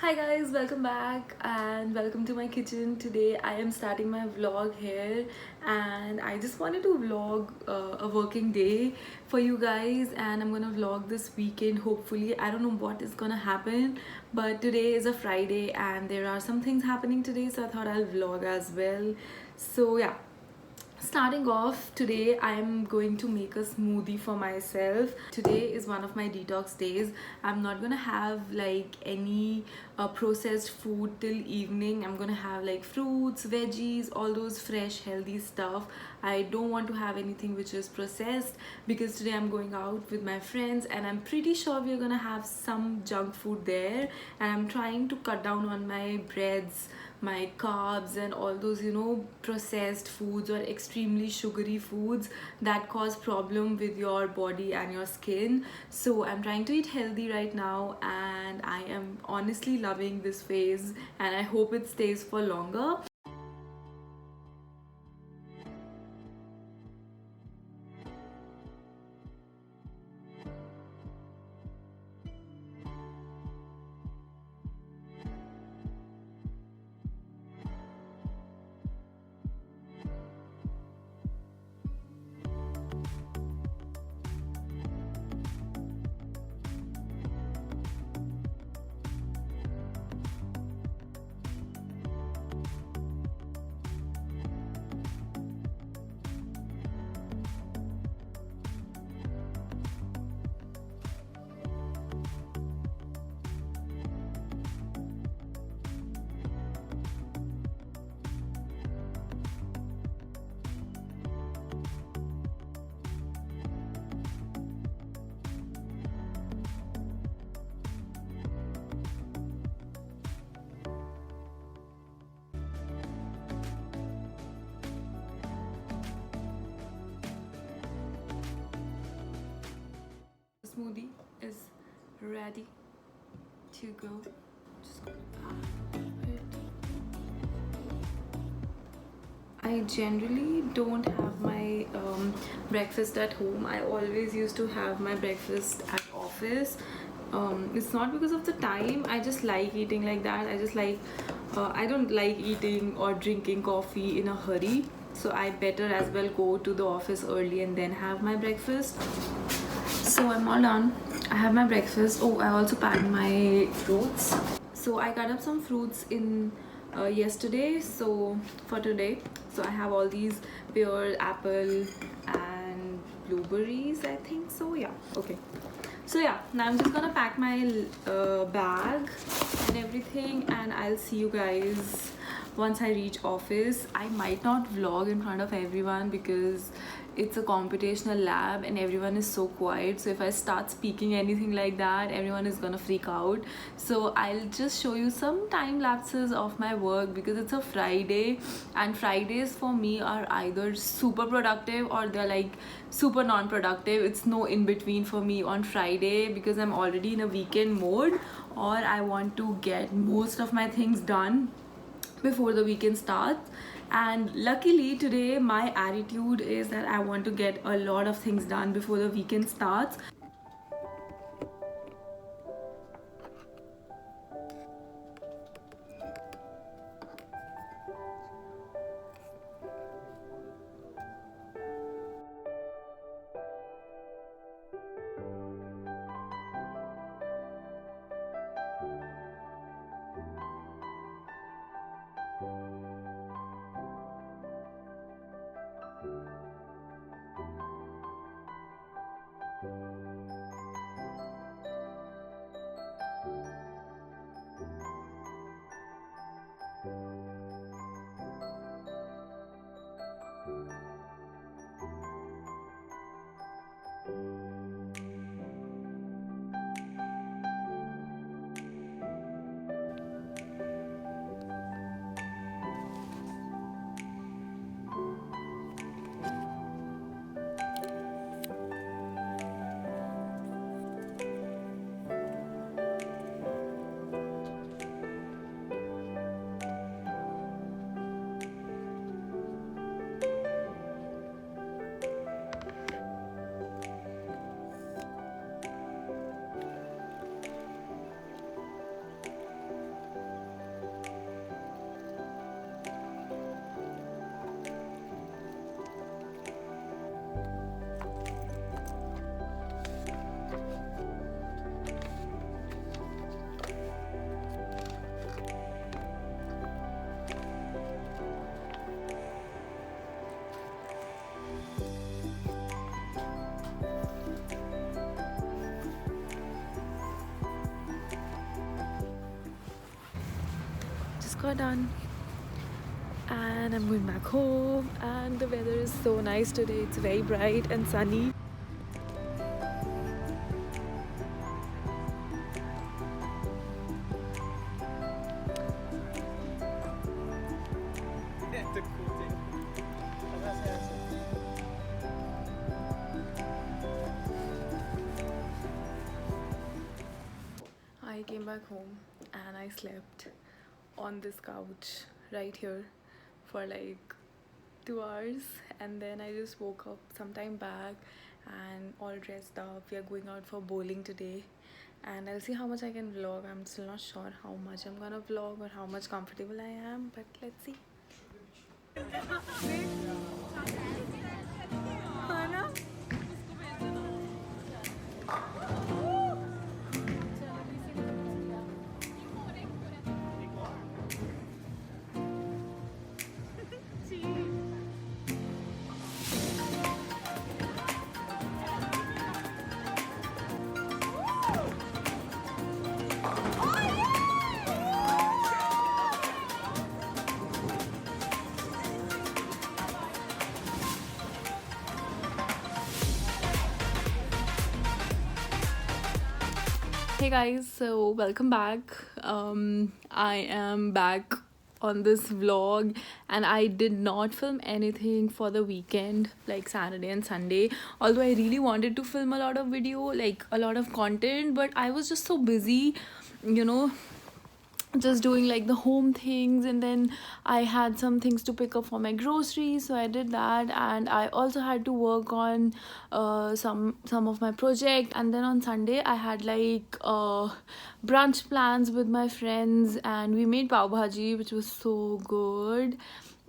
Hi guys, welcome back and welcome to my kitchen. Today I am starting my vlog here and I just wanted to vlog a working day for you guys, and I'm gonna vlog this weekend. Hopefully, I don't know what is gonna happen, but today is a Friday and there are some things happening today, so I thought I'll vlog as well. So yeah, starting off, today I'm going to make a smoothie for myself. Today is one of my detox days. I'm not gonna have like any processed food till evening. I'm gonna have like fruits, veggies, all those fresh healthy stuff. I don't want to have anything which is processed because today I'm going out with my friends and I'm pretty sure we're gonna have some junk food there, and I'm trying to cut down on my breads, my carbs, and all those processed foods or extremely sugary foods that cause problem with your body and your skin. So I'm trying to eat healthy right now and I am honestly loving this phase, and I hope it stays for longer. The smoothie is ready to go. Just gonna add it. I generally don't have my breakfast at home. I always used to have my breakfast at office. It's not because of the time. I just like eating like that. I don't like eating or drinking coffee in a hurry. So I better as well go to the office early and then have my breakfast. So I'm all done. I have my breakfast. Oh, I also packed my fruits. So I cut up some fruits in yesterday, so for today. So I have all these pear, apple and blueberries, I think so. Yeah, okay. So yeah, now I'm just gonna pack my bag and everything, and I'll see you guys once I reach office. I might not vlog in front of everyone because it's a computational lab and everyone is so quiet, so if I start speaking anything like that, everyone is gonna freak out. So I'll just show you some time lapses of my work because it's a Friday, and Fridays for me are either super productive or they're like super non-productive. It's no in between for me on Friday because I'm already in a weekend mode, or I want to get most of my things done before the weekend starts. And luckily today my attitude is that I want to get a lot of things done before the weekend starts. just got done and I'm going back home, and the weather is so nice today. It's very bright and sunny. I came back home and I slept on this couch right here for like 2 hours, and then I just woke up sometime back and all dressed up. We are going out for bowling today, and I'll see how much I can vlog. I'm still not sure how much I'm gonna vlog or how much comfortable I am, but let's see. Hey guys, so welcome back. I am back on this vlog, and I did not film anything for the weekend like Saturday and Sunday, although I really wanted to film a lot of video, like a lot of content, but I was just so busy, you know, just doing like the home things, and then I had some things to pick up for my groceries, so I did that, and I also had to work on some of my project. And then on Sunday I had like brunch plans with my friends, and we made pav bhaji, which was so good.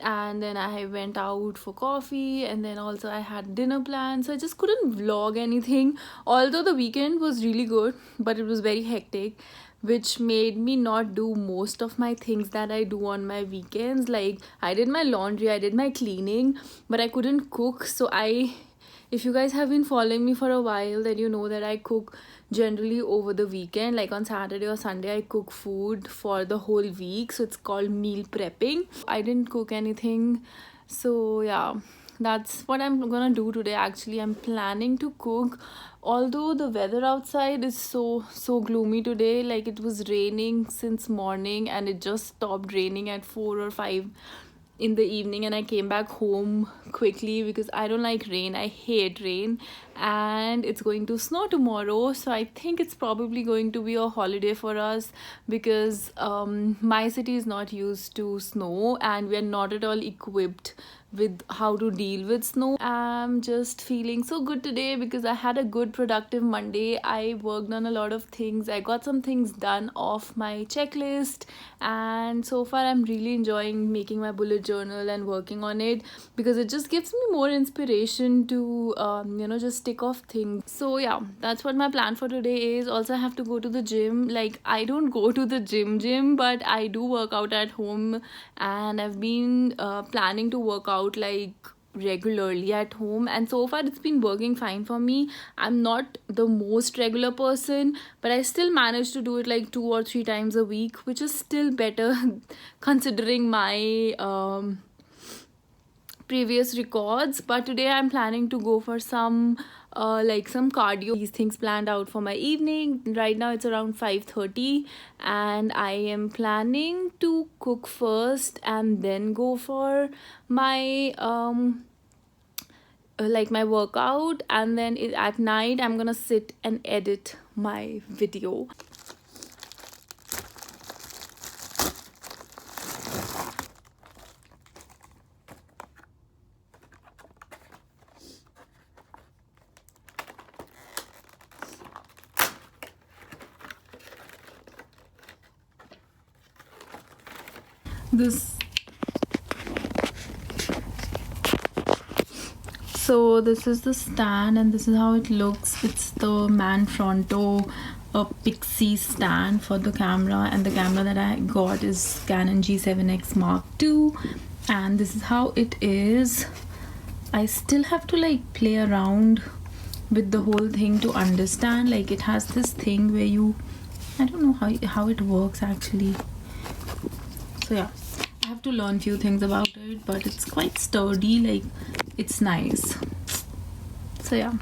And then I went out for coffee, and then also I had dinner plans, so I just couldn't vlog anything, although the weekend was really good, but it was very hectic, which made me not do most of my things that I do on my weekends. Like I did my laundry, I did my cleaning, but I couldn't cook. So if you guys have been following me for a while, then you know that I cook generally over the weekend. Like on Saturday or Sunday I cook food for the whole week, so it's called meal prepping. I didn't cook anything, so yeah, that's what I'm gonna do today. Actually, I'm planning to cook, although the weather outside is so gloomy today. Like it was raining since morning, and it just stopped raining at 4 or 5 in the evening, and I came back home quickly because I don't like rain. I hate rain, and it's going to snow tomorrow, so I think it's probably going to be a holiday for us, because my city is not used to snow, and we are not at all equipped with how to deal with snow. I'm just feeling so good today because I had a good productive Monday. I worked on a lot of things. I got some things done off my checklist, and so far I'm really enjoying making my bullet journal and working on it, because it just gives me more inspiration to just tick off things. So yeah, that's what my plan for today is. Also, I have to go to the gym. Like I don't go to the gym, but I do work out at home, and I've been planning to work out like regularly at home, and so far it's been working fine for me. I'm not the most regular person, but I still manage to do it like 2 or 3 times a week, which is still better considering my previous records. But today I'm planning to go for some some cardio. These things planned out for my evening. Right now it's around 5:30, and I am planning to cook first and then go for my my workout, and then at night I'm gonna sit and edit my video. So this is the stand, and this is how it looks. It's the Manfrotto Pixie stand for the camera, and the camera that I got is Canon G7X Mark II, and this is how it is. I still have to like play around with the whole thing to understand. Like it has this thing where I don't know how it works actually. So yeah, I have to learn few things about it, but it's quite sturdy, like it's nice. So yeah,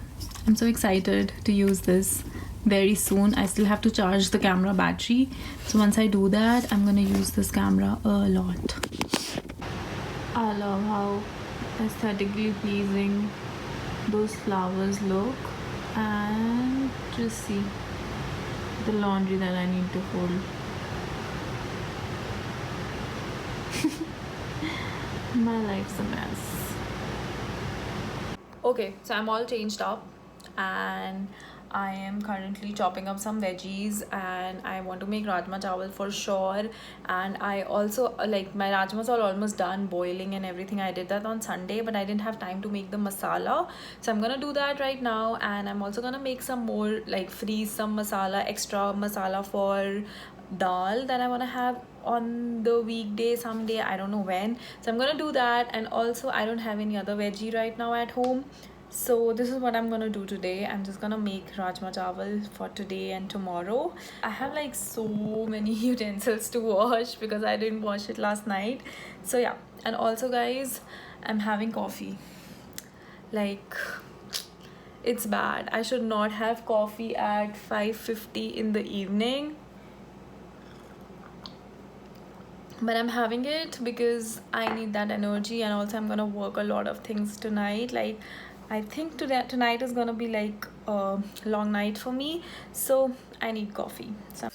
I'm so excited to use this very soon. I still have to charge the camera battery, so once I do that, I'm gonna use this camera a lot. I love how aesthetically pleasing those flowers look, and just see the laundry that I need to fold. My life's a mess. Okay, so I'm all changed up and I am currently chopping up some veggies, and I want to make rajma chawal for sure. And I also like my rajmas are almost done boiling and everything. I did that on Sunday, but I didn't have time to make the masala, so I'm gonna do that right now. And I'm also gonna make some more, like freeze some masala, extra masala for dal that I want to have on the weekday someday. I don't know when, so I'm gonna do that. And also I don't have any other veggie right now at home, so this is what I'm gonna do today. I'm just gonna make rajma chawal for today and tomorrow. I have like so many utensils to wash because I didn't wash it last night. So yeah, and also guys, I'm having coffee. Like, it's bad. I should not have coffee at 5:50 in the evening, but I'm having it because I need that energy. And also I'm gonna work a lot of things tonight. Like, I think tonight is gonna be like a long night for me, so I need coffee. So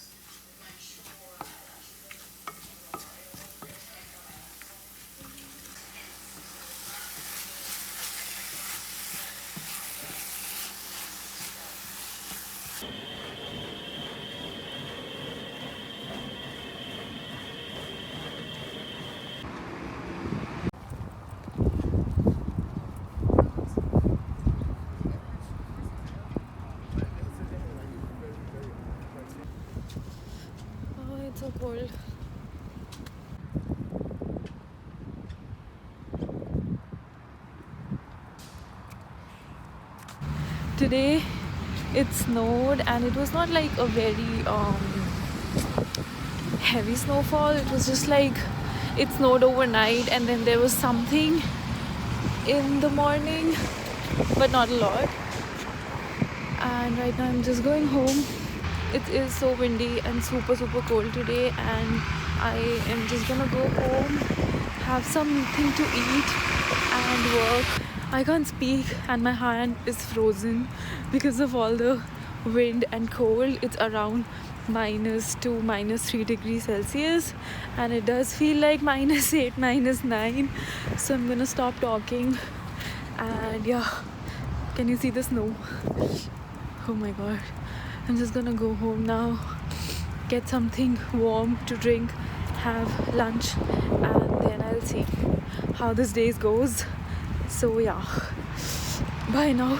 oh, it's so cold. Today it snowed, and it was not like a very heavy snowfall. It was just like it snowed overnight, and then there was something in the morning, but not a lot. And right now I'm just going home. It is so windy and super cold today, and I am just gonna go home, have something to eat and work. I can't speak and my hand is frozen because of all the wind and cold. It's around -2, -3 degrees Celsius, and it does feel like -8, -9. So I'm gonna stop talking, and yeah, can you see the snow? Oh my god. I'm just gonna go home now, get something warm to drink, have lunch, and then I'll see how this day goes. So yeah, bye now.